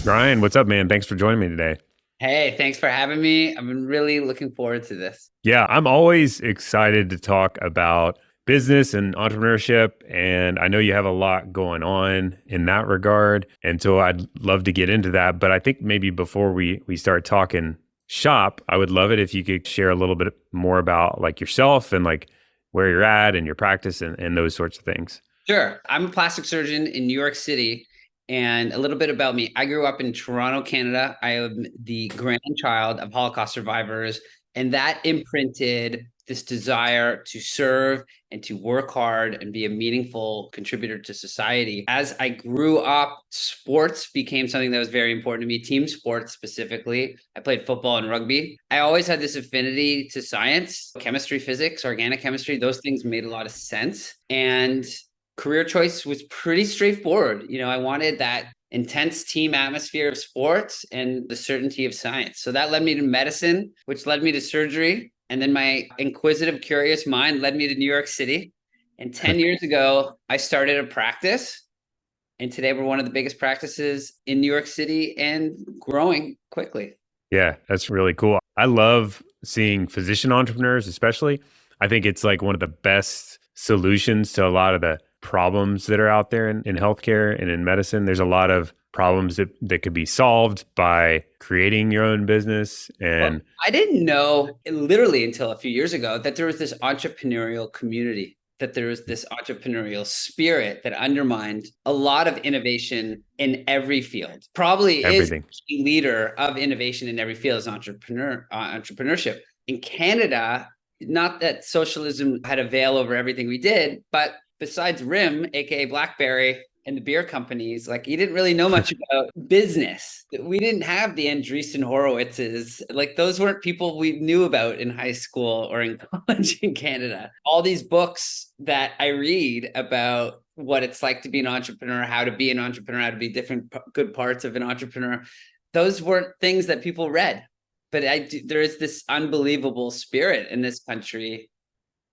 Ryan, what's up, man? Thanks for joining me today. Hey, thanks for having me. I've been really looking forward to this. Yeah, I'm always excited to talk about business and entrepreneurship. And I know you have a lot going on in that regard. And so I'd love to get into that. But I think maybe before we start talking shop, I would love it if you could share a little bit more about like yourself and like where you're at and your practice and those sorts of things. Sure. I'm a plastic surgeon in New York City. And a little bit about me. I grew up in Toronto, Canada. I am the grandchild of Holocaust survivors, and that imprinted this desire to serve and to work hard and be a meaningful contributor to society. As I grew up, sports became something that was very important to me, team sports specifically. I played football and rugby. I always had this affinity to science, chemistry, physics, organic chemistry. Those things made a lot of sense. And career choice was pretty straightforward. I wanted that intense team atmosphere of sports and the certainty of science. So that led me to medicine, which led me to surgery. And then my inquisitive, curious mind led me to New York City. And 10 years ago, I started a practice. And today we're one of the biggest practices in New York City and growing quickly. Yeah, that's really cool. I love seeing physician entrepreneurs, especially. I think it's like one of the best solutions to a lot of the problems that are out there in healthcare and in medicine. There's a lot of problems that could be solved by creating your own business. Well, And I didn't know literally until a few years ago that there was this entrepreneurial community, that there was this entrepreneurial spirit that undermined a lot of innovation in every field. Probably is everything. the leader of innovation in every field is entrepreneurship. In Canada, not that socialism had a veil over everything we did, but besides RIM, aka BlackBerry, and the beer companies, like you didn't really know much about business. We didn't have the Andreessen Horowitzes. Like those weren't people we knew about in high school or in college in Canada. All these books that I read about what it's like to be an entrepreneur, how to be an entrepreneur, how to be different good parts of an entrepreneur, those weren't things that people read. But there is this unbelievable spirit in this country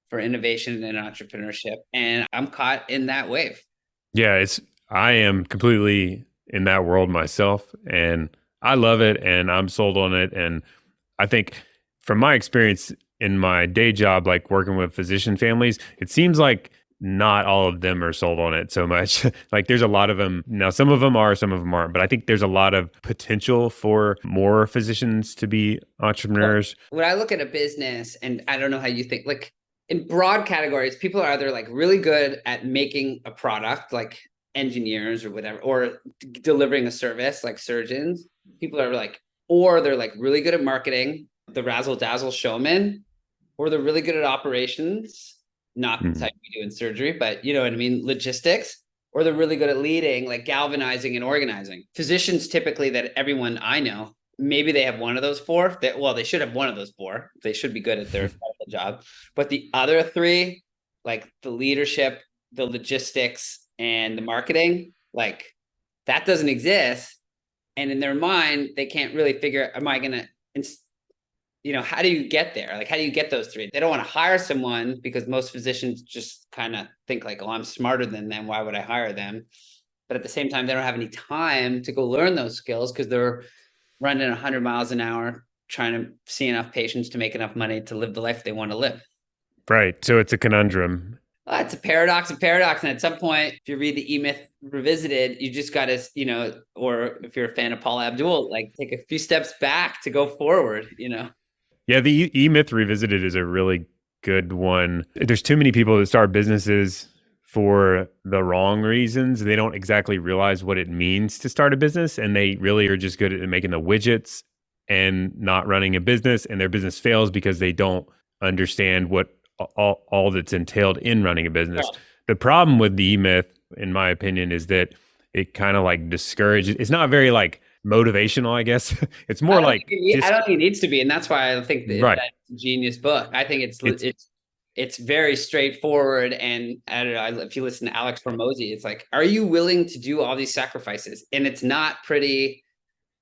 for innovation and entrepreneurship, and I'm caught in that wave. Yeah, I am completely in that world myself and I love it and I'm sold on it. And I think from my experience in my day job, like working with physician families, it seems like not all of them are sold on it so much. Like there's a lot of them. Now, some of them are, some of them aren't, but I think there's a lot of potential for more physicians to be entrepreneurs. When I look at a business, and I don't know how you think, like in broad categories, people are either like really good at making a product, like engineers or whatever, or delivering a service, like surgeons. People are like, or they're like really good at marketing, the razzle dazzle showman, or they're really good at operations, not the Mm. type we do in surgery, but you know what I mean, logistics, or they're really good at leading, like galvanizing and organizing. Physicians typically that everyone I know, maybe they have one of those four. They should have one of those four. They should be good at their medical job. But the other three, like the leadership, the logistics, and the marketing, like that doesn't exist. And in their mind, they can't really figure, am I going to, how do you get there? Like, how do you get those three? They don't want to hire someone because most physicians just kind of think like, oh, I'm smarter than them. Why would I hire them? But at the same time, they don't have any time to go learn those skills because they're running 100 miles an hour, trying to see enough patients to make enough money to live the life they want to live. Right. So it's a conundrum. It's a paradox, And at some point, if you read the E-Myth Revisited, you just got to, or if you're a fan of Paula Abdul, like take a few steps back to go forward. Yeah, the E-Myth Revisited is a really good one. There's too many people that start businesses for the wrong reasons. They don't exactly realize what it means to start a business, and they really are just good at making the widgets and not running a business, and their business fails because they don't understand what all that's entailed in running a business. The problem with the E-Myth, in my opinion, is that it kind of like discourages. It's not very like motivational, I guess. It's more like I don't think it needs to be, and that's why I think right. that's a genius book. I think it's very straightforward, and I don't know if you listen to Alex Hormozy, it's like, are you willing to do all these sacrifices? And it's not pretty.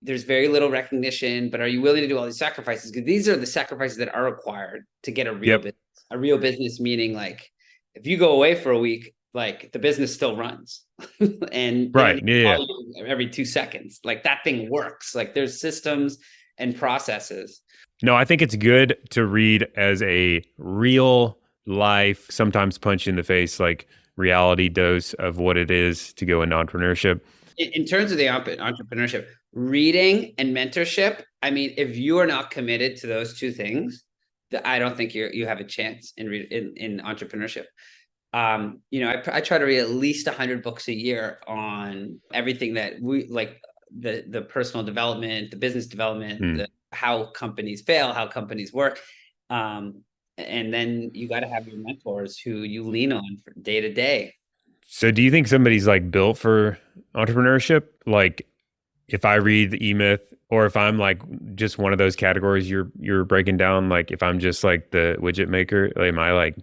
There's very little recognition, but are you willing to do all these sacrifices? Because these are the sacrifices that are required to get a real business. A real business meaning like if you go away for a week, like the business still runs. and they don't Right. need to Yeah. call you every 2 seconds. Like that thing works. Like there's systems and processes. No, I think it's good to read as a real life, sometimes punch in the face, like reality dose of what it is to go into entrepreneurship. In terms of the entrepreneurship, reading and mentorship, I mean, if you are not committed to those two things, I don't think you have a chance in entrepreneurship. I try to read at least 100 books a year on everything that we like, the personal development, the business development, Mm. how companies fail, how companies work. And then you got to have your mentors who you lean on for day to day. So do you think somebody's like built for entrepreneurship? Like if I read the E-Myth, or if I'm like just one of those categories you're breaking down, like if I'm just like the widget maker, like, am I like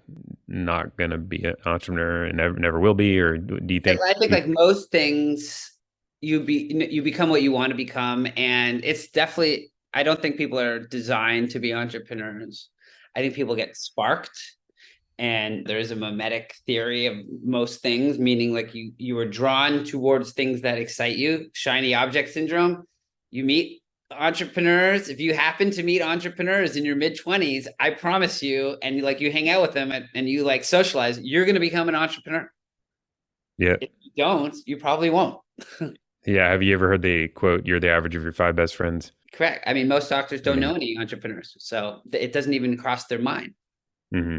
not gonna be an entrepreneur and never will be? Or do you think I think like most things, you become what you want to become, and it's definitely. I don't think people are designed to be entrepreneurs. I think people get sparked, and there's a mimetic theory of most things, meaning like you are drawn towards things that excite you. Shiny object syndrome. You meet entrepreneurs. If you happen to meet entrepreneurs in your mid-20s, I promise you, and you hang out with them and you like socialize, you're going to become an entrepreneur. yeah. If you don't, you probably won't. Yeah. Have you ever heard the quote, "You're the average of your five best friends"? Correct. I mean, most doctors don't Mhm. know any entrepreneurs, so it doesn't even cross their mind.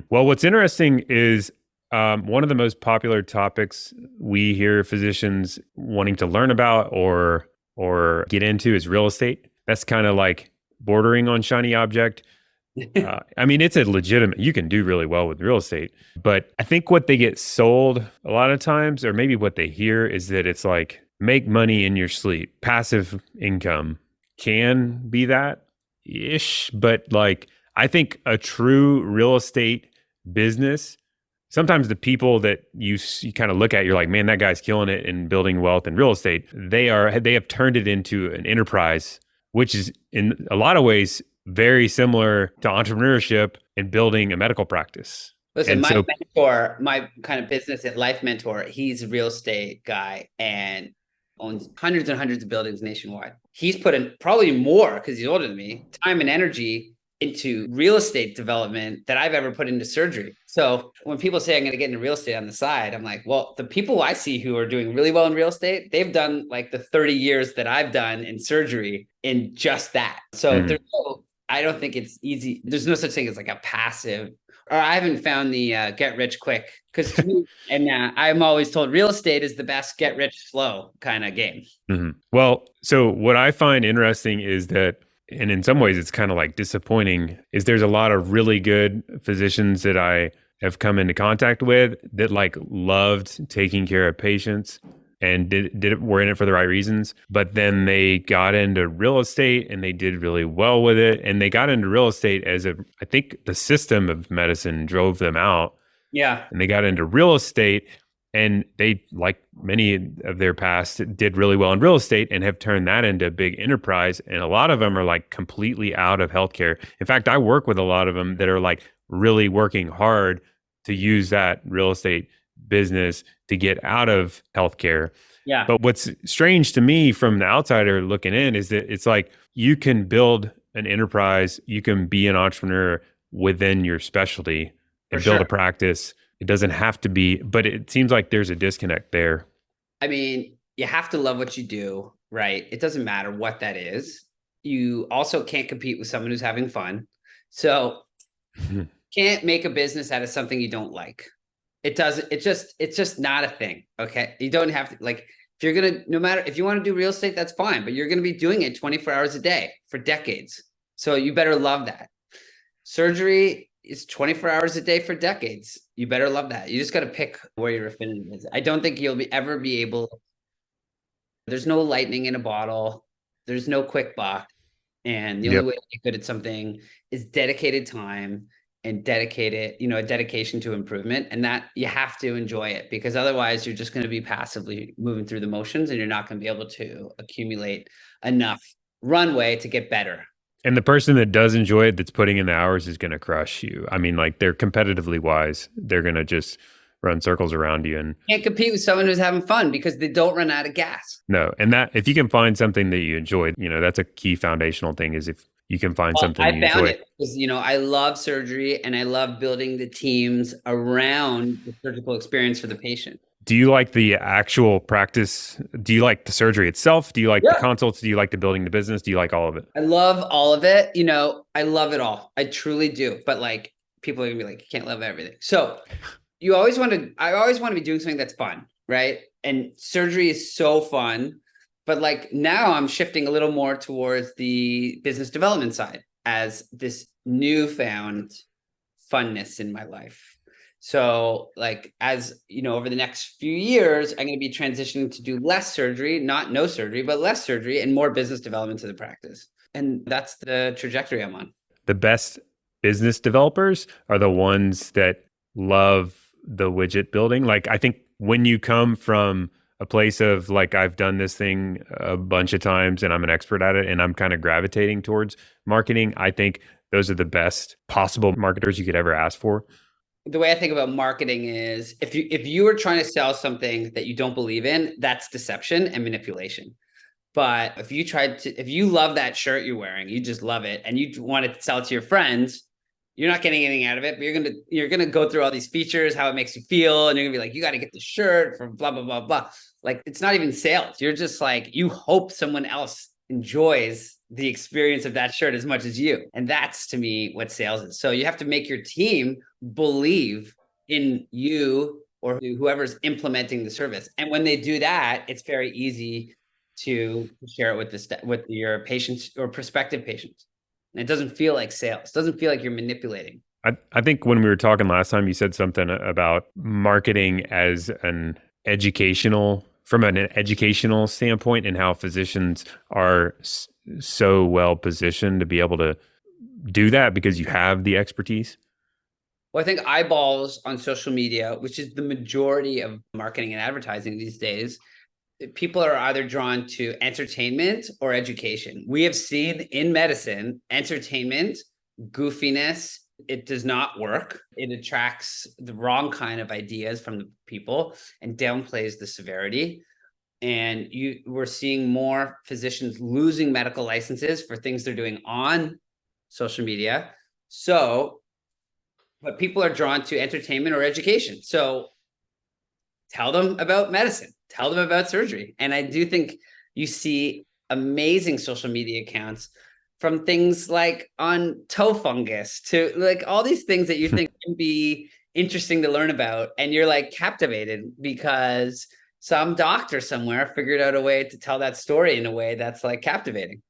Well, what's interesting is one of the most popular topics we hear physicians wanting to learn about or get into is real estate. That's kind of like bordering on shiny object. I mean, it's a legitimate, you can do really well with real estate, but I think what they get sold a lot of times, or maybe what they hear, is that it's like make money in your sleep. Passive income can be that ish, but like I think a true real estate business, sometimes the people that you kind of look at, you're like, man, that guy's killing it in building wealth in real estate. They have turned it into an enterprise, which is in a lot of ways very similar to entrepreneurship and building a medical practice. Listen, And my so, mentor, my kind of business and life mentor, he's a real estate guy and owns hundreds and hundreds of buildings nationwide. He's put in probably more because he's older than me, time and energy into real estate development that I've ever put into surgery. So when people say I'm going to get into real estate on the side, I'm like, well, the people I see who are doing really well in real estate, they've done like the 30 years that I've done in surgery in just that. So mhm. I don't think it's easy. There's no such thing as like a passive, or I haven't found the get rich quick, because to me, and I'm always told real estate is the best get rich slow kind of game. Well, so what I find interesting is that, and in some ways it's kind of like disappointing, is there's a lot of really good physicians that I have come into contact with that like loved taking care of patients and were in it for the right reasons, but then they got into real estate and they did really well with it, and they got into real estate as I think the system of medicine drove them out, Yeah. and they got into real estate, and they, like many of their past, did really well in real estate and have turned that into a big enterprise. And a lot of them are like completely out of healthcare. In fact, I work with a lot of them that are like really working hard to use that real estate business to get out of healthcare. Yeah. But what's strange to me from the outsider looking in is that it's like you can build an enterprise, you can be an entrepreneur within your specialty For and build sure. a practice. It doesn't have to be, but it seems like there's a disconnect there. I mean, you have to love what you do, right? It doesn't matter what that is. You also can't compete with someone who's having fun. So can't make a business out of something you don't like. It doesn't, it's just not a thing. Okay. You don't have to, like, if you're going to, no matter if you want to do real estate, that's fine, but you're going to be doing it 24 hours a day for decades. So you better love that. Surgery is 24 hours a day for decades. You better love that. You just got to pick where your affinity is. I don't think you'll ever be able, there's no lightning in a bottle. There's no quick buck. And the only Yep. way to get good at something is dedicated time and a dedication to improvement. And that you have to enjoy it, because otherwise you're just going to be passively moving through the motions and you're not going to be able to accumulate enough runway to get better. And the person that does enjoy it, that's putting in the hours, is going to crush you. I mean, like they're competitively wise. They're going to just run circles around you. And Can't compete with someone who's having fun because they don't run out of gas. no, and that if you can find something that you enjoy, that's a key foundational thing is if you can find Well, something I you found enjoy. it because, I love surgery and I love building the teams around the surgical experience for the patient. Do you like the actual practice? Do you like the surgery itself? Do you like the Yeah. consults? Do you like the building the business? Do you like all of it? I love all of it. I love it all. I truly do. But like people are gonna be like, you can't love everything. So I always want to be doing something that's fun, right? And surgery is so fun. But like now I'm shifting a little more towards the business development side as this newfound funness in my life. So like, as over the next few years, I'm going to be transitioning to do less surgery, not no surgery, but less surgery and more business development to the practice. And that's the trajectory I'm on. The best business developers are the ones that love the widget building. Like, I think when you come from a place of like, I've done this thing a bunch of times and I'm an expert at it and I'm kind of gravitating towards marketing, I think those are the best possible marketers you could ever ask for. The way I think about marketing is if you are trying to sell something that you don't believe in, that's deception and manipulation. But if you love that shirt you're wearing, you just love it, and you want to sell it to your friends, you're not getting anything out of it, but you're gonna go through all these features, how it makes you feel, and you're gonna be like, you got to get the shirt from blah blah blah blah. Like, it's not even sales. You're just like, you hope someone else enjoys the experience of that shirt as much as you, and that's to me what sales is. So you have to make your team believe in you or whoever's implementing the service, and when they do that, it's very easy to share it with your patients or prospective patients. And it doesn't feel like sales. It doesn't feel like you're manipulating. I think when we were talking last time, you said something about marketing as from an educational standpoint, and how physicians are so well positioned to be able to do that because you have the expertise. Well, I think eyeballs on social media, which is the majority of marketing and advertising these days, people are either drawn to entertainment or education. We have seen in medicine, entertainment, goofiness, it does not work. It attracts the wrong kind of ideas from the people and downplays the severity. And we're seeing more physicians losing medical licenses for things they're doing on social media. But people are drawn to entertainment or education. So tell them about medicine, tell them about surgery. And I do think you see amazing social media accounts from things like on toe fungus to like all these things that you think can be interesting to learn about. And you're like captivated because some doctor somewhere figured out a way to tell that story in a way that's like captivating.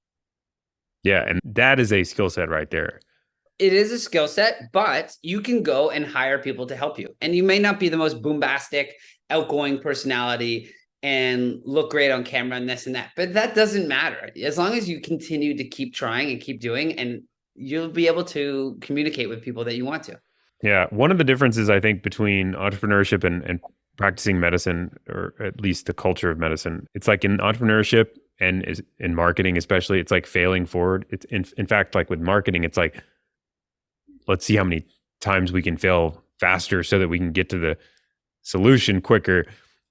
Yeah. And that is a skill set right there. It is a skill set, but you can go and hire people to help you. And you may not be the most bombastic, outgoing personality and look great on camera and this and that, but that doesn't matter. As long as you continue to keep trying and keep doing, and you'll be able to communicate with people that you want to. Yeah. One of the differences, I think, between entrepreneurship and practicing medicine, or at least the culture of medicine, it's like in entrepreneurship and in marketing, especially, it's like failing forward. It's in fact, like with marketing, it's like, let's see how many times we can fail faster so that we can get to the solution quicker.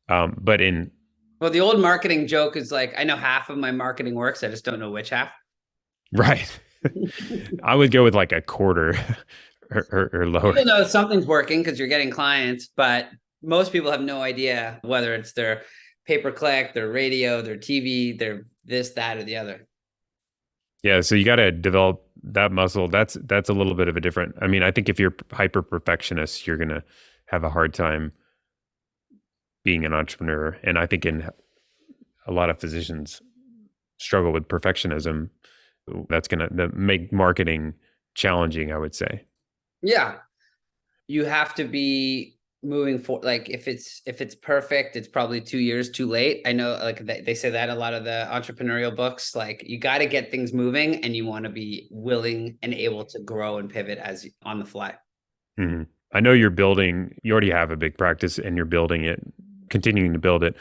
Well, the old marketing joke is like, I know half of my marketing works, I just don't know which half. Right. I would go with like a quarter or lower. People know something's working because you're getting clients, but most people have no idea whether it's their pay-per-click, their radio, their TV, their this, that, or the other. Yeah, so you got to develop that muscle. That's a little bit of a different. I mean, I think if you're hyper perfectionist, you're going to have a hard time being an entrepreneur. And I think in a lot of physicians struggle with perfectionism. That's going to make marketing challenging, I would say. Yeah. You have to be moving forward. Like if it's perfect, it's probably 2 years too late. I know like they say that a lot of the entrepreneurial books, like you got to get things moving and you want to be willing and able to grow and pivot as on the fly. Mm-hmm. I know you already have a big practice and you're building it, continuing to build it.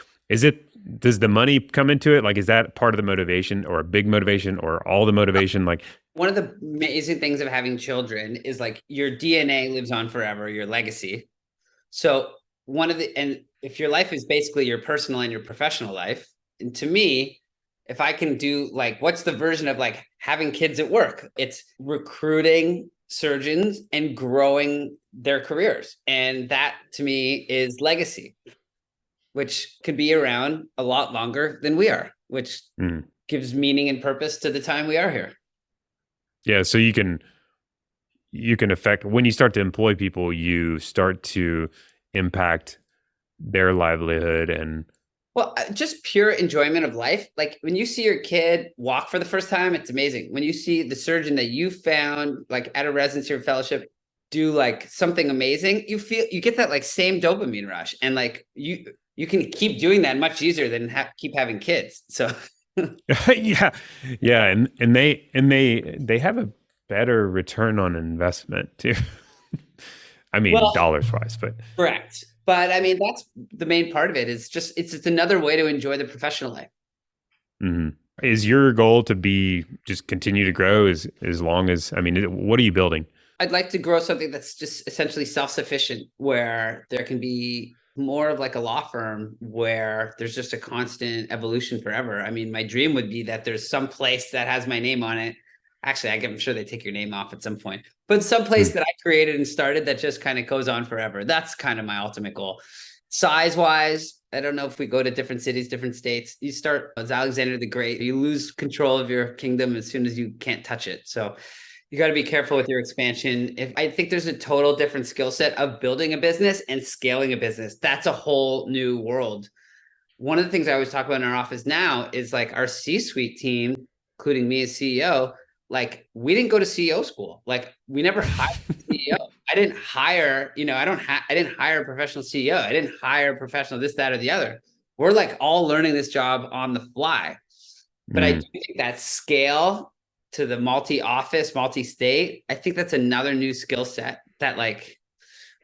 Does the money come into it? Like, is that part of the motivation or a big motivation or all the motivation? Like, one of the amazing things of having children is like your DNA lives on forever, your legacy. So and if your life is basically your personal and your professional life, and to me, if I can do like, what's the version of like having kids at work? It's recruiting surgeons and growing their careers. And that to me is legacy, which could be around a lot longer than we are, which gives meaning and purpose to the time we are here. Yeah. So you can affect, when you start to employ people, you start to impact their livelihood and well, just pure enjoyment of life. Like when you see your kid walk for the first time, it's amazing. When you see the surgeon that you found like at a residency or fellowship do like something amazing, you get that like same dopamine rush, and like you can keep doing that much easier than keep having kids. So yeah, yeah, and they have a better return on investment too. I mean, well, dollars wise, but correct. But I mean, that's the main part of it. Is just it's another way to enjoy the professional life. mm-hmm. Is your goal to be just continue to grow as long as, I mean, what are you building? I'd like to grow something that's just essentially self-sufficient, where there can be more of like a law firm where there's just a constant evolution forever. I mean, my dream would be that there's some place that has my name on it. Actually, I'm sure they take your name off at some point, but some place that I created and started that just kind of goes on forever. That's kind of my ultimate goal. Size wise, I don't know if we go to different cities, different states. You start as Alexander the Great, you lose control of your kingdom as soon as you can't touch it. So you got to be careful with your expansion. If I think there's a total different skill set of building a business and scaling a business. That's a whole new world. One of the things I always talk about in our office now is like our C-suite team, including me as CEO, like we didn't go to CEO school. Like we never hired a CEO. I didn't hire, I didn't hire a professional CEO. I didn't hire a professional this, that, or the other. We're like all learning this job on the fly. But I do think that scale to the multi-office, multi-state, I think that's another new skill set that like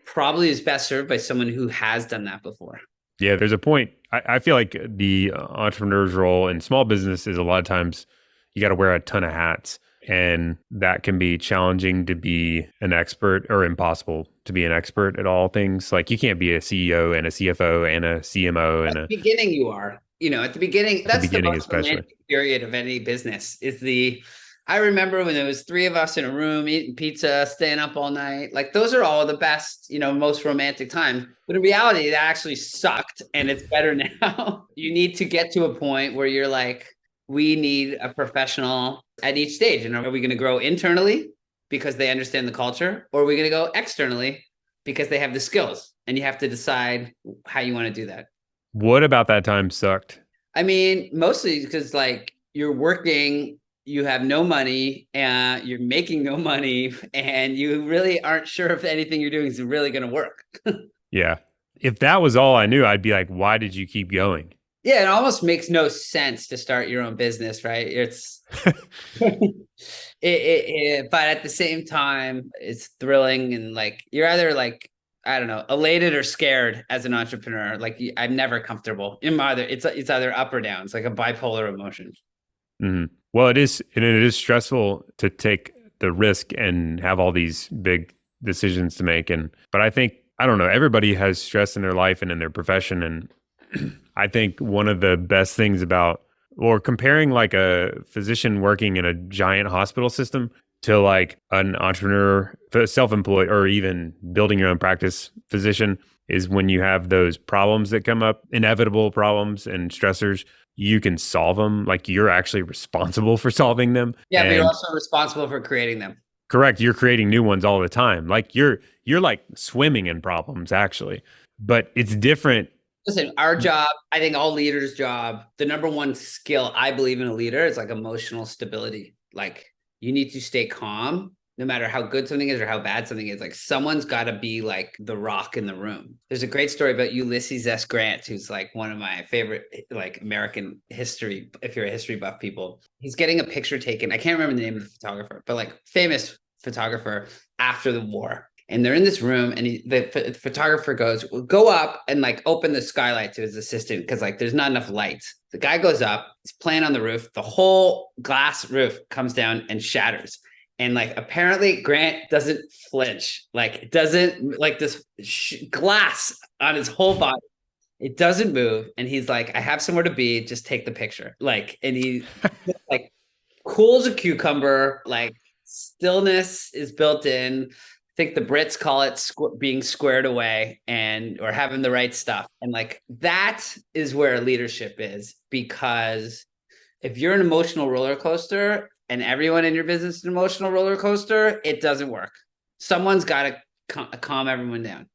probably is best served by someone who has done that before. Yeah, there's a point. I feel like the entrepreneur's role in small business is a lot of times you got to wear a ton of hats, and that can be challenging to be an expert, or impossible to be an expert at all things. Like you can't be a CEO and a CFO and a CMO and at the beginning you are, at the beginning, that's the most especially romantic period of any business is I remember when there was three of us in a room eating pizza, staying up all night. Like those are all the best, most romantic times. But in reality, it actually sucked, and it's better now. You need to get to a point where you're like, we need a professional at each stage. And are we going to grow internally because they understand the culture, or are we going to go externally because they have the skills? And you have to decide how you want to do that. What about that time sucked? I mean, mostly because like you're working, you have no money, and you're making no money, and you really aren't sure if anything you're doing is really going to work. Yeah. If that was all I knew, I'd be like, why did you keep going? Yeah, it almost makes no sense to start your own business, right? It's but at the same time, it's thrilling, and like you're either like, I don't know, elated or scared as an entrepreneur. Like I'm never comfortable. It's either up or down. It's like a bipolar emotion. Mm-hmm. Well, it is, and it is stressful to take the risk and have all these big decisions to make. But I think, I don't know, everybody has stress in their life and in their profession. And I think one of the best things about, or comparing like a physician working in a giant hospital system to like an entrepreneur, self-employed, or even building your own practice physician, is when you have those problems that come up, inevitable problems and stressors, you can solve them. Like you're actually responsible for solving them. Yeah, but you're also responsible for creating them. Correct. You're creating new ones all the time. Like you're like swimming in problems actually, but it's different. Listen, our job, I think all leaders' job, the number one skill I believe in a leader is like emotional stability. Like you need to stay calm no matter how good something is or how bad something is. Like someone's got to be like the rock in the room. There's a great story about Ulysses S. Grant, who's like one of my favorite like American history, if you're a history buff people. He's getting a picture taken. I can't remember the name of the photographer, but like famous photographer after the war. And they're in this room, and the photographer goes, well, go up and like open the skylight to his assistant because like there's not enough light. The guy goes up, he's playing on the roof. The whole glass roof comes down and shatters. And like apparently Grant doesn't flinch. Like it doesn't like this glass on his whole body. It doesn't move. And he's like, I have somewhere to be. Just take the picture. Like, and he like cool as a cucumber. Like stillness is built in. I think the Brits call it being squared away and or having the right stuff. And like that is where leadership is, because if you're an emotional roller coaster and everyone in your business is an emotional roller coaster, it doesn't work. Someone's got to calm everyone down.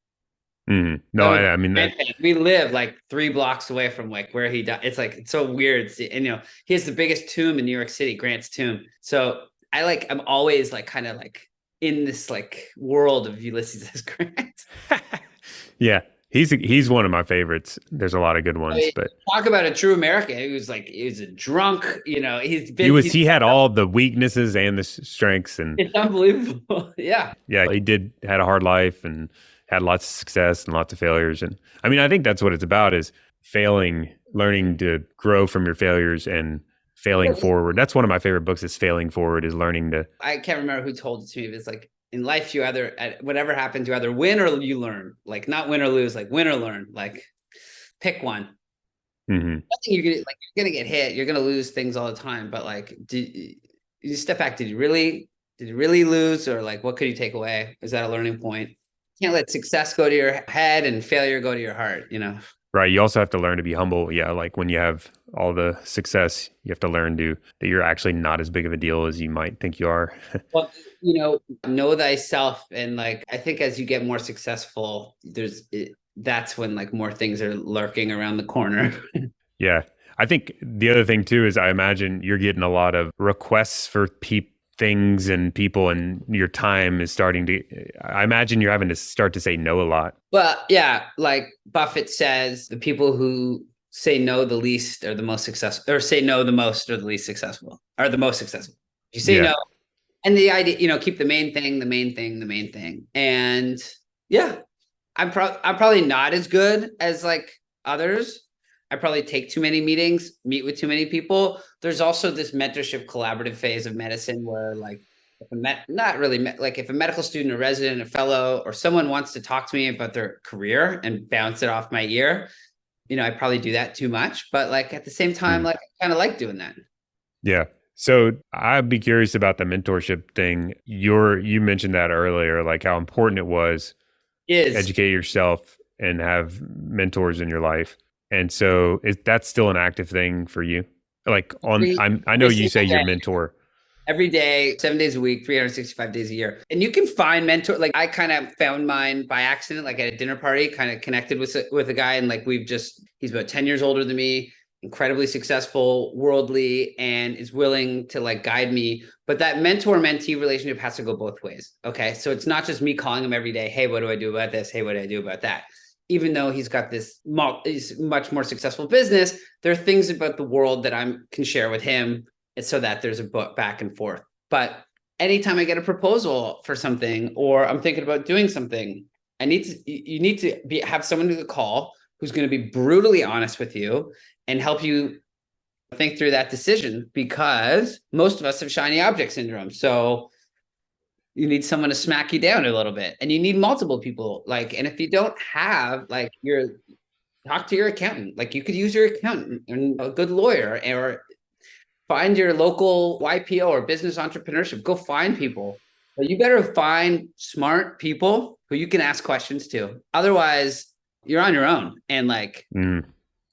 No, So I mean, we live like 3 blocks away from like where he died. It's like it's so weird. And he has the biggest tomb in New York City, Grant's tomb. So I'm always like kind of like in this like world of Ulysses S. Grant. yeah, he's one of my favorites. There's a lot of good ones, but talk about a true American. He was a drunk. he had all the weaknesses and the strengths, and it's unbelievable. Yeah, he had a hard life and had lots of success and lots of failures. And I mean, I think that's what it's about: is failing, learning to grow from your failures, and failing forward. That's one of my favorite books. Is Failing Forward. Is learning to. I can't remember who told it to me. But it's like in life, you either whatever happens, you either win or you learn. Like not win or lose. Like win or learn. Like pick one. Mm-hmm. Nothing you're gonna get hit. You're gonna lose things all the time. But like, you step back? Did you really lose, or like what could you take away? Is that a learning point? You can't let success go to your head and failure go to your heart. Right. You also have to learn to be humble. Yeah. Like when you have all the success, you have to learn that you're actually not as big of a deal as you might think you are. Well, know thyself. And like, I think as you get more successful, that's when like more things are lurking around the corner. Yeah. I think the other thing too is I imagine you're getting a lot of requests for things and people, and your time is starting to, I imagine you're having to start to say no a lot. But yeah, like Buffett says, the people who say no the least are the most successful, or say no the most are the least successful, are the most successful. You say no. And the idea, keep the main thing, the main thing, the main thing. And yeah, I'm probably not as good as like others. I probably take too many meetings, meet with too many people. There's also this mentorship collaborative phase of medicine where like, if a medical student, a resident, a fellow, or someone wants to talk to me about their career and bounce it off my ear, I probably do that too much. But like at the same time, like I kind of like doing that. Yeah. So I'd be curious about the mentorship thing. You mentioned that earlier, like how important it was educate yourself and have mentors in your life. And so that's still an active thing for you. Like I know you say your mentor every day, 7 days a week, 365 days a year. And you can find mentor. Like I kind of found mine by accident, like at a dinner party, kind of connected with a guy. And like, he's about 10 years older than me, incredibly successful, worldly, and is willing to like guide me. But that mentor-mentee relationship has to go both ways. Okay. So it's not just me calling him every day. Hey, what do I do about this? Hey, what do I do about that? Even though he's got this much more successful business, there are things about the world that I can share with him, so that there's a back and forth. But anytime I get a proposal for something, or I'm thinking about doing something, you need to have someone to call who's going to be brutally honest with you and help you think through that decision, because most of us have shiny object syndrome. So you need someone to smack you down a little bit, and you need multiple people. Like, and if you don't have like talk to your accountant. Like you could use your accountant and a good lawyer, or find your local YPO or business entrepreneurship. Go find people, but you better find smart people who you can ask questions to. Otherwise, you're on your own. And like, I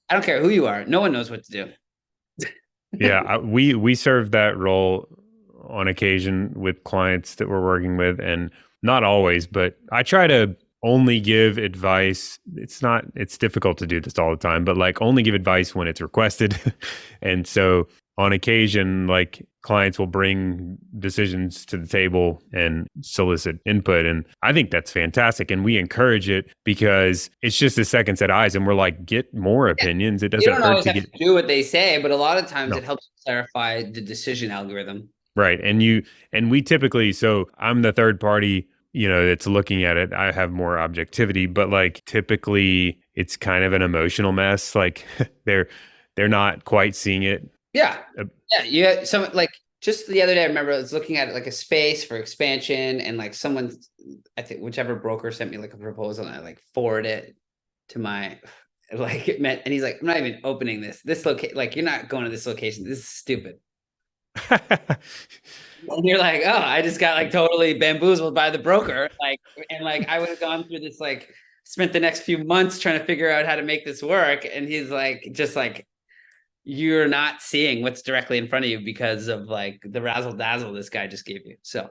don't care who you are. No one knows what to do. Yeah, we serve that role on occasion with clients that we're working with, and not always, but I try to only give advice. It's difficult to do this all the time, but like only give advice when it's requested. And so on occasion, like clients will bring decisions to the table and solicit input. And I think that's fantastic. And we encourage it because it's just a second set of eyes. And we're like, get more opinions. It doesn't hurt to do what they say, but a lot of times it helps clarify the decision algorithm. Right. And we typically, so I'm the third party, that's looking at it. I have more objectivity, but like typically it's kind of an emotional mess. Like they're not quite seeing it. Yeah. Yeah. You have some like just the other day, I remember I was looking at like a space for expansion, and like someone, I think whichever broker sent me like a proposal, and I like forwarded it to my, like it meant, and he's like, I'm not even opening this location. Like, you're not going to this location. This is stupid. And you're like, oh, I just got like totally bamboozled by the broker. Like, and like I would have gone through this, like spent the next few months trying to figure out how to make this work. And he's like, just like, you're not seeing what's directly in front of you because of like the razzle dazzle this guy just gave you. So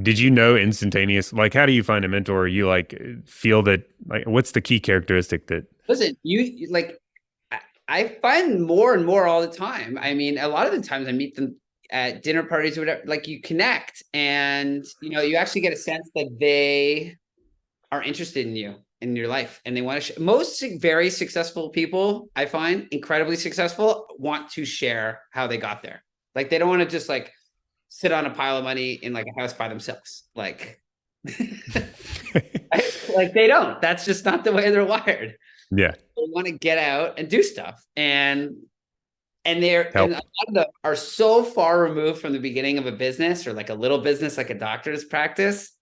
Did you know instantaneous? Like, how do you find a mentor? You like feel that, like, what's the key characteristic that, listen, you like, I find more and more all the time. I mean, a lot of the times I meet them at dinner parties or whatever, like you connect and, you know, you actually get a sense that they are interested in you, in your life, and they want to most very successful people, I find incredibly successful, want to share how they got there. Like they don't want to just like sit on a pile of money in like a house by themselves. Like, like they don't. That's just not the way they're wired. yeah, They want to get out and do stuff, and they're help? and a lot of them are so far removed from the beginning of a business or like a little business, like a doctor's practice,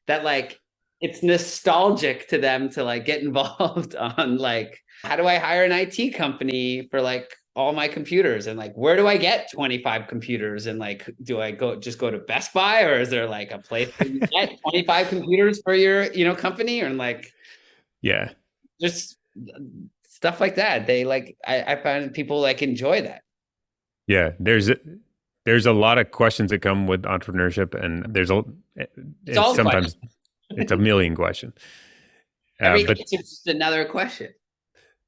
that like it's nostalgic to them to like get involved on like, how do I hire an IT company for like all my computers, and like where do I get 25 computers, and like do I go to Best Buy, or is there like a place where you get 25 computers for your, you know, company, or like Yeah. just stuff like that. They like, I find people like enjoy that. Yeah. There's a lot of questions that come with entrepreneurship, and It's it's all sometimes questions. it's a million questions. Every But answer is just another question.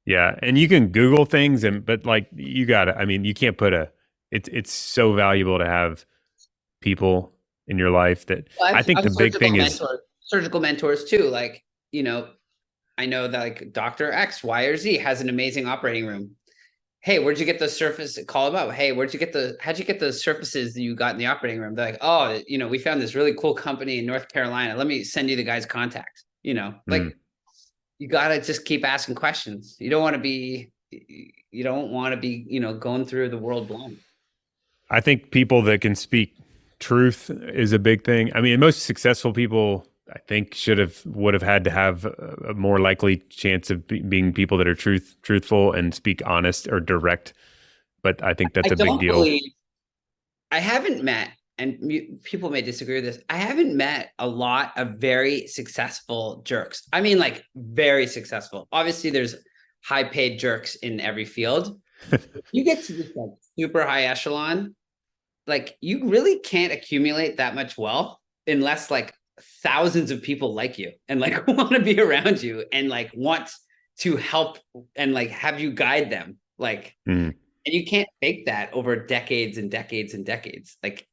yeah, and you can Google things, but like you gotta, I mean, you can't put it's so valuable to have people in your life that Well, I think I've the big thing is, surgical mentors too. Like, you know, I know that like Dr. X, Y, or Z has an amazing operating room. Hey, where'd you get the surface? Call them up. Hey, how'd you get the surfaces that you got in the operating room? They're like, oh, you know, we found this really cool company in North Carolina. Let me send you the guy's contact. You know, mm, like you got to just keep asking questions. You don't want to be, you know, going through the world blind. I think people that can speak truth is a big thing. I mean, most successful people, I think, would have had to have a more likely chance of being people that are truthful and speak honest or direct. But I think I that's a big don't deal. believe I haven't met, and people may disagree with this. I haven't met a lot of very successful jerks. I mean, like very successful. Obviously, there's high paid jerks in every field. You get to this like super high echelon, like you really can't accumulate that much wealth unless like thousands of people like you and like want to be around you and like want to help and like have you guide them. Like, Mm, and you can't fake that over decades and decades and decades. Like,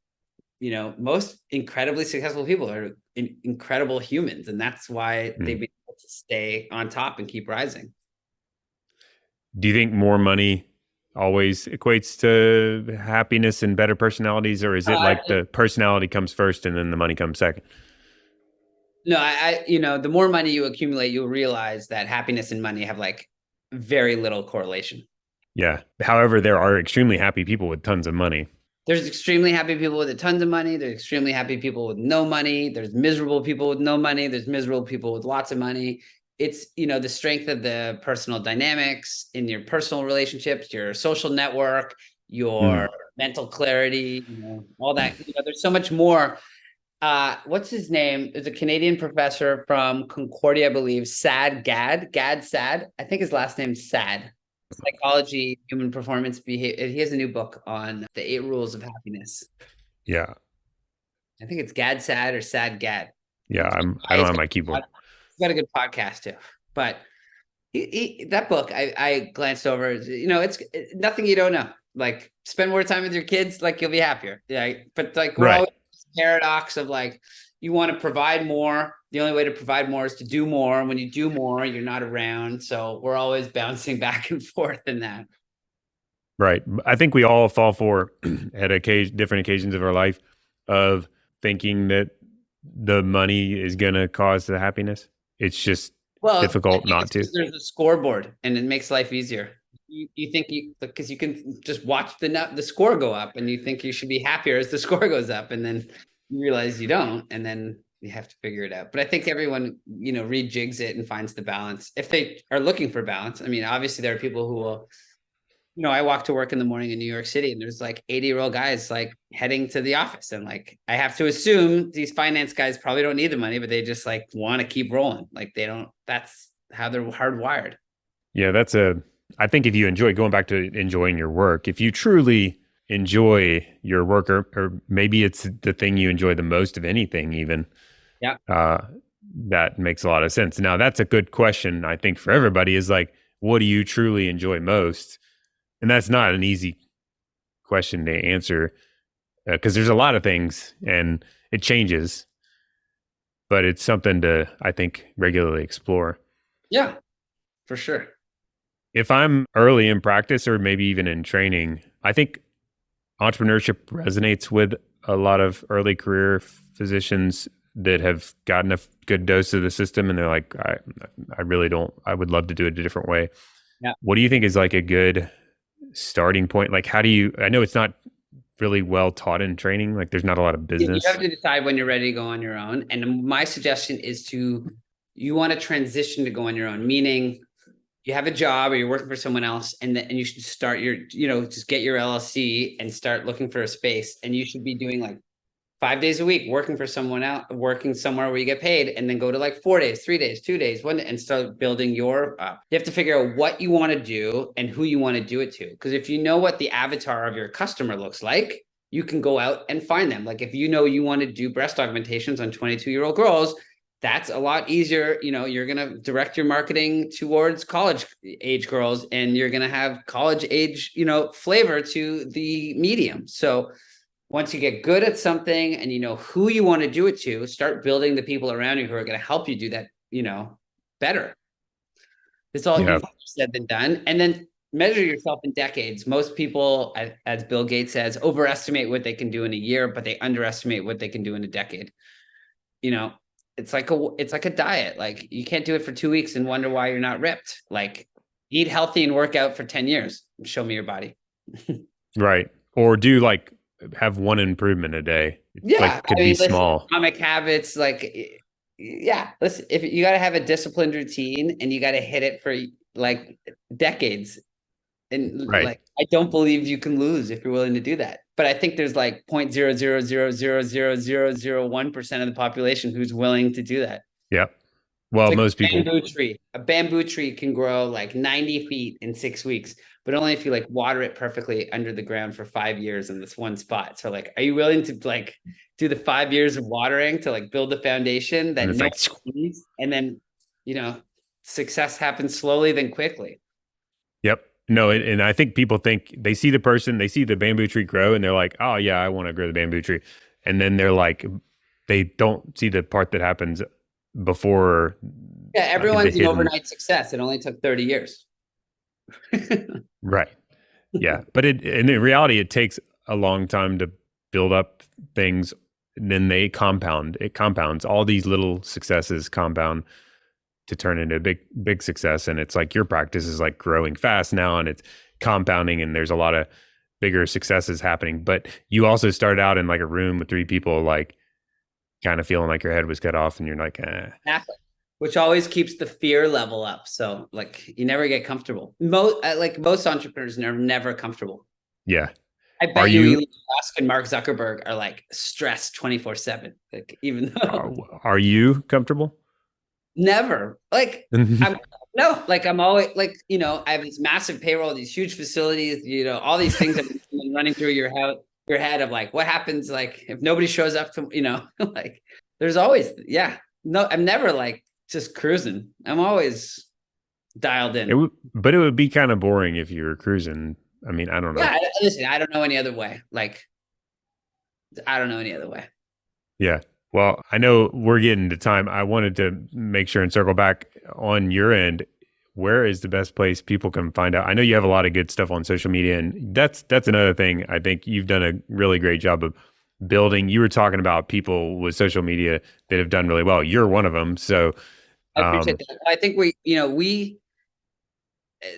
you know, most incredibly successful people are incredible humans, and that's why they've mm. been able to stay on top and keep rising. Do you think more money always equates to happiness and better personalities, or is it Uh, like the personality comes first and then the money comes second? no, you know, the more money you accumulate, you'll realize that happiness and money have like very little correlation. Yeah. However, there are extremely happy people with tons of money. There's extremely happy people with a tons of money. There's extremely happy people with no money. There's miserable people with no money. There's miserable people with lots of money. It's, you know, the strength of the personal dynamics in your personal relationships, your social network, your Mm. mental clarity, you know, all that. You know, there's so much more. What's his name? There's a Canadian professor from Concordia, I believe, Gad Sad. I think his last name's Sad. Psychology, human performance behavior. He has a new book on the 8 rules of happiness. Yeah. I think it's Gad Sad or Sad Gad. Yeah. I don't He's have got, my keyboard. he's got a good podcast too. But that book I glanced over. You know, it's nothing you don't know. Like spend more time with your kids, like you'll be happier. Yeah, but like we're Right. always paradox of like you want to provide more. The only way to provide more is to do more. And when you do more, you're not around. So we're always bouncing back and forth in that. Right. I think we all fall for at different occasions of our life of thinking that the money is going to cause the happiness. It's just Well, I difficult think not it's to. because there's a scoreboard and it makes life easier. you think because you can just watch the score go up, and you think you should be happier as the score goes up, and then you realize you don't, and then you have to figure it out. But I think everyone, rejigs it and finds the balance if they are looking for balance. I mean, obviously there are people who will, I walk to work in the morning in New York City, and there's like 80-year-old guys like heading to the office, and like I have to assume these finance guys probably don't need the money, but they just like want to keep rolling. Like they don't. That's how they're hardwired. Yeah, I think if you enjoy going back to enjoying your work, if you truly enjoy your work, or maybe it's the thing you enjoy the most of anything, even, Yeah. uh, that makes a lot of sense. Now, that's a good question, I think, for everybody is like, what do you truly enjoy most? And that's not an easy question to answer because there's a lot of things and it changes, but it's something to, I think, regularly explore. Yeah, for sure. If I'm early in practice or maybe even in training, I think entrepreneurship resonates with a lot of early career physicians that have gotten a good dose of the system and they're like, I really don't, I would love to do it a different way. Yeah. What do you think is like a good starting point? Like, I know it's not really well taught in training. Like there's not a lot of You business. have to decide when you're ready to go on your own. And my suggestion is you want to transition to go on your own, meaning you have a job or you're working for someone else, and you should start just get your LLC and start looking for a space. And you should be doing like 5 days a week, working for someone else, working somewhere where you get paid, and then go to like 4 days, 3 days, 2 days, and start building your up. You have to figure out what you want to do and who you want to do it to. Because if you know what the avatar of your customer looks like, you can go out and find them. Like if you know you want to do breast augmentations on 22-year-old girls, that's a lot easier. You're going to direct your marketing towards college age girls, and you're going to have college age, flavor to the medium. So once you get good at something and you know who you want to do it to, start building the people around you who are going to help you do that, better. It's all Yeah. easier said than done. And then measure yourself in decades. Most people, as Bill Gates says, overestimate what they can do in a year, but they underestimate what they can do in a decade. It's like a diet. Like you can't do it for 2 weeks and wonder why you're not ripped. Like eat healthy and work out for 10 years. Show me your body. Right. Or do like have one improvement a day. Yeah. Like could be Listen, small. atomic habits, like, yeah, listen, if you got to have a disciplined routine and you got to hit it for like decades. And Right. like, I don't believe you can lose if you're willing to do that. But I think there's like 0.000000001% of the population who's willing to do that. Yep. Well, It's like most a people. bamboo tree. A bamboo tree can grow like 90 feet in 6 weeks, but only if you like water it perfectly under the ground for 5 years in this one spot. So like, are you willing to like do the 5 years of watering to like build the foundation that And it's no like, one needs? And then, success happens slowly, then quickly. yep. No, and I think people think they see the person, they see the bamboo tree grow, and they're like, "Oh yeah, I want to grow the bamboo tree," and then they're like, they don't see the part that happens before, Yeah, like the everyone's an hidden. overnight success. It only took 30 years. Right. Yeah, but in reality, it takes a long time to build up things. And then they compound. It compounds. All these little successes compound to turn into a big success. And it's like your practice is like growing fast now, and it's compounding, and there's a lot of bigger successes happening. But you also start out in like a room with 3 people, like kind of feeling like your head was cut off, and you're like, eh. Exactly. Which always keeps the fear level up. So like you never get comfortable. Most entrepreneurs are never comfortable. Yeah. I Are bet you you Elon Musk and Mark Zuckerberg are like stressed 24/7. Like even though are you comfortable? never like I'm no, like I'm always like, I have this massive payroll, these huge facilities, all these things that are running through your head of like, what happens like if nobody shows up to, like there's always, yeah. No, I'm never like just cruising. I'm always dialed in. But it would be kind of boring if you were cruising. I mean, I don't know. Yeah, listen, I don't know any other way. Like, I don't know any other way. Yeah. Well, I know we're getting to time. I wanted to make sure and circle back on your end. Where is the best place people can find out? I know you have a lot of good stuff on social media, and that's another thing. I think you've done a really great job of building. You were talking about people with social media that have done really well. You're one of them. So, I appreciate that. I think we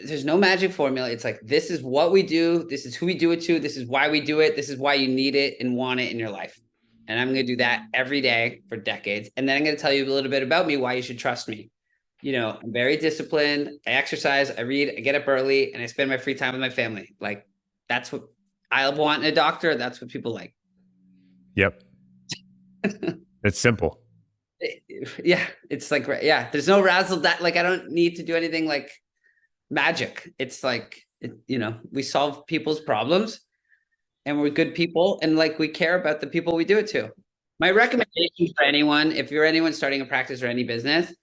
there's no magic formula. It's like, this is what we do. This is who we do it to. This is why we do it. This is why you need it and want it in your life. And I'm going to do that every day for decades. And then I'm going to tell you a little bit about me, why you should trust me. I'm very disciplined. I exercise, I read, I get up early, and I spend my free time with my family. Like, that's what I want in a doctor. That's what people like. Yep. It's simple. Yeah. It's like, yeah, there's no razzle that, like, I don't need to do anything like magic. It's like, we solve people's problems and we're good people. And like, we care about the people we do it to. My recommendation for anyone, if you're anyone starting a practice or any business,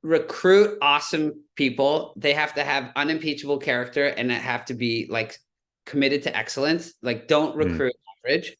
recruit awesome people. They have to have unimpeachable character and have to be like committed to excellence. Like, don't recruit average,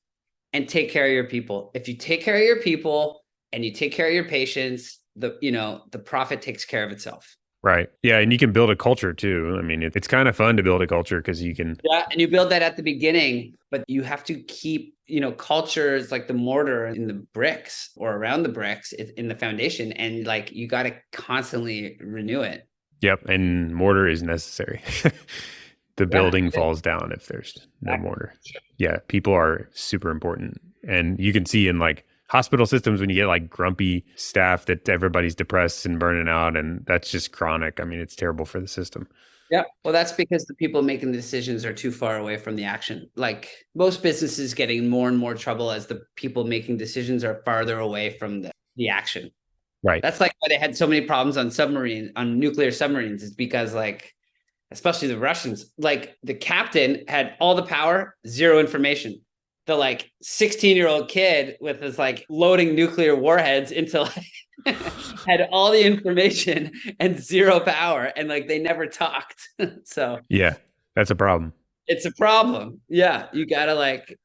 and take care of your people. If you take care of your people and you take care of your patients, the profit takes care of itself. Right. Yeah. And you can build a culture too. I mean, it's kind of fun to build a culture because you can. Yeah. And you build that at the beginning, but you have to keep, culture is like the mortar in the bricks or around the bricks in the foundation. And like, you got to constantly renew it. Yep. And mortar is necessary. The building falls down if there's no mortar. Yeah. People are super important. And you can see in like hospital systems when you get like grumpy staff that everybody's depressed and burning out, and that's just chronic. I mean, it's terrible for the system. Yeah. Well, that's because the people making the decisions are too far away from the action. Like, most businesses getting more and more trouble as the people making decisions are farther away from the action. Right. That's like why they had so many problems on nuclear submarines, is because, like, especially the Russians, like, the captain had all the power, zero information. The like 16-year-old kid with his like loading nuclear warheads into like had all the information and zero power, and like they never talked. So yeah, that's a problem. It's a problem. Yeah, you gotta like,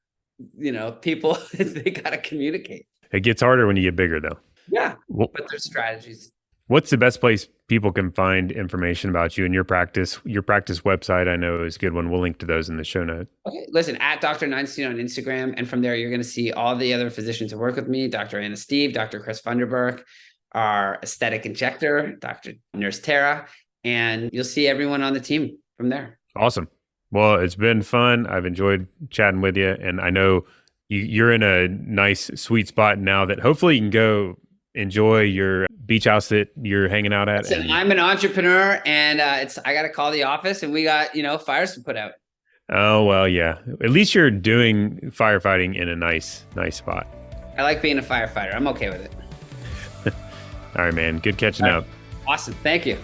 people they gotta communicate. It gets harder when you get bigger though. Yeah, but there's strategies. What's the best place people can find information about you and your practice? Your practice website, I know, is a good one. We'll link to those in the show notes. Okay, listen, at Dr. Neinstein on Instagram. And from there, you're going to see all the other physicians who work with me, Dr. Anna Steve, Dr. Chris Funderburk, our aesthetic injector, Dr. Nurse Tara, and you'll see everyone on the team from there. Awesome. Well, it's been fun. I've enjoyed chatting with you. And I know you're in a nice, sweet spot now that hopefully you can go enjoy your beach house that you're hanging out at. Listen, I'm an entrepreneur, and I got to call the office, and we got fires to put out. Oh well, yeah. At least you're doing firefighting in a nice spot. I like being a firefighter. I'm okay with it. All right, man. Good catching up. Awesome. Thank you.